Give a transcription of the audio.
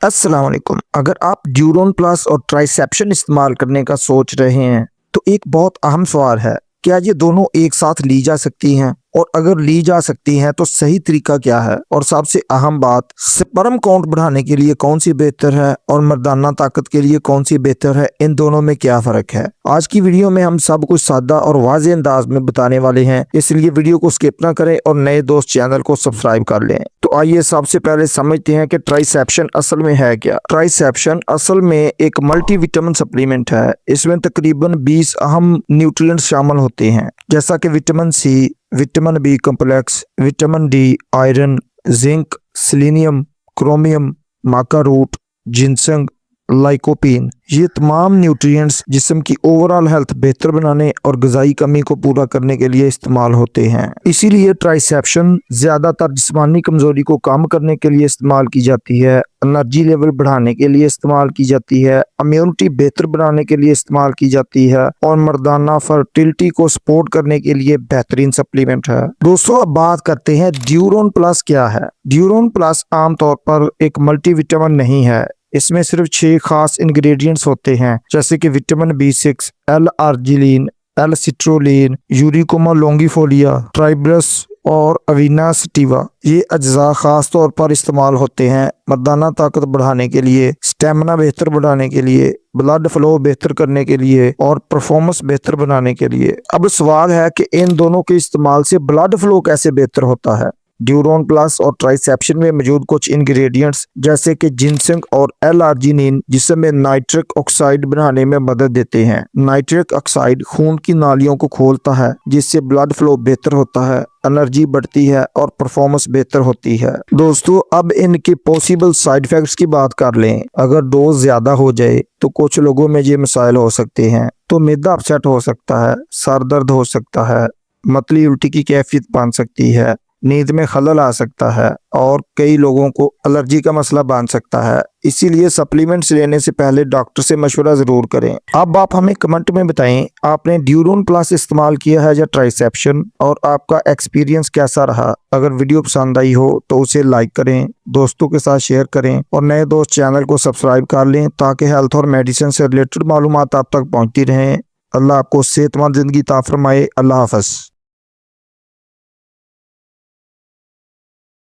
अस्सलाम वालेकुम। अगर आप ड्यूरोन प्लस और ट्राइसेप्शन इस्तेमाल करने का सोच रहे हैं तो एक बहुत अहम सवाल है, क्या ये दोनों एक साथ ली जा सकती हैं? और अगर ली जा सकती हैं तो सही तरीका क्या है? और सबसे अहम बात, स्पर्म काउंट बढ़ाने के लिए कौन सी बेहतर है और मर्दाना ताकत के लिए कौन सी बेहतर है? इन दोनों में क्या फ़र्क है? आज की वीडियो में हम सब कुछ सादा और वाज़ेह अंदाज में बताने वाले हैं, इसलिए वीडियो को स्किप ना करें और नए दोस्त चैनल को सब्सक्राइब कर लें। तो आइए सबसे पहले समझते हैं कि ट्राइसेप्शन असल में है क्या। ट्राइसेप्शन असल में एक मल्टीविटामिन सप्लीमेंट है। इसमें तकरीबन 20 अहम न्यूट्रिएंट्स शामिल होते हैं, जैसा कि vitamin C, vitamin B complex, vitamin D, iron, zinc, selenium, chromium, maca root, ginseng, lycopene. ये तमाम न्यूट्रिएंट्स जिस्म की ओवरऑल हेल्थ बेहतर बनाने और ग़िज़ाई कमी को पूरा करने के लिए इस्तेमाल होते हैं। इसीलिए ट्राइसेप्शन ज़्यादातर जिस्मानी कमज़ोरी को कम करने के लिए इस्तेमाल की जाती है, एनर्जी लेवल बढ़ाने के लिए इस्तेमाल की जाती है, इम्यूनिटी बेहतर बनाने के लिए इस्तेमाल की जाती है और मर्दाना फर्टिलिटी को सपोर्ट करने के लिए बेहतरीन सप्लीमेंट है। दोस्तों, अब बात करते हैं ड्यूरोन प्लस क्या है। ड्यूरोन प्लस आमतौर पर एक मल्टीविटामिन नहीं है। इसमें सिर्फ 6 खास इंग्रेडिएंट्स होते हैं, जैसे कि विटामिन बी6, L arginine, L citrulline, eurycoma longifolia, tribulus और अवीना सटिवा। ये अज्जा खास तौर पर इस्तेमाल होते हैं मर्दाना ताकत बढ़ाने के लिए, स्टेमिना बेहतर बढ़ाने के लिए, ब्लड फ्लो बेहतर करने के लिए और परफॉर्मेंस बेहतर बनाने के लिए। अब सवाल है कि इन दोनों के इस्तेमाल से ब्लड फ्लो कैसे बेहतर होता है। ड्यूरोन प्लस और ट्राइसेप्शन में मौजूद कुछ इंग्रेडिएंट्स जैसे कि जिंसंग और एल आर्जिनिन जिसम में नाइट्रिक ऑक्साइड बनाने में मदद देते हैं। नाइट्रिक ऑक्साइड खून की नालियों को खोलता है, जिससे ब्लड फ्लो बेहतर होता है, एनर्जी बढ़ती है और परफॉर्मेंस बेहतर होती है। दोस्तों, अब इनके पॉसिबल साइड इफेक्ट्स की बात कर लें। अगर डोज ज्यादा हो जाए तो कुछ लोगों में ये मसाइल हो सकते हैं। तो मैदा अपसेट हो सकता है, सर दर्द हो सकता है, मतली उल्टी की कैफियत बन सकती है, नींद में खलल आ सकता है और कई लोगों को एलर्जी का मसला बन सकता है। इसीलिए सप्लीमेंट्स लेने से पहले डॉक्टर से मशवरा जरूर करें। अब आप हमें कमेंट में बताएं, आपने ड्यूरोन प्लस इस्तेमाल किया है या ट्राइसेप्शन, और आपका एक्सपीरियंस कैसा रहा। अगर वीडियो पसंद आई हो तो उसे लाइक करें, दोस्तों के साथ शेयर करें और नए दोस्त चैनल को सब्सक्राइब कर लें ताकि हेल्थ और मेडिसिन से रिलेटेड मालूमात आप तक पहुँचती रहें। अल्लाह आपको सेहतमंद जिंदगी अता फरमाए। अल्लाह हाफ़िज़।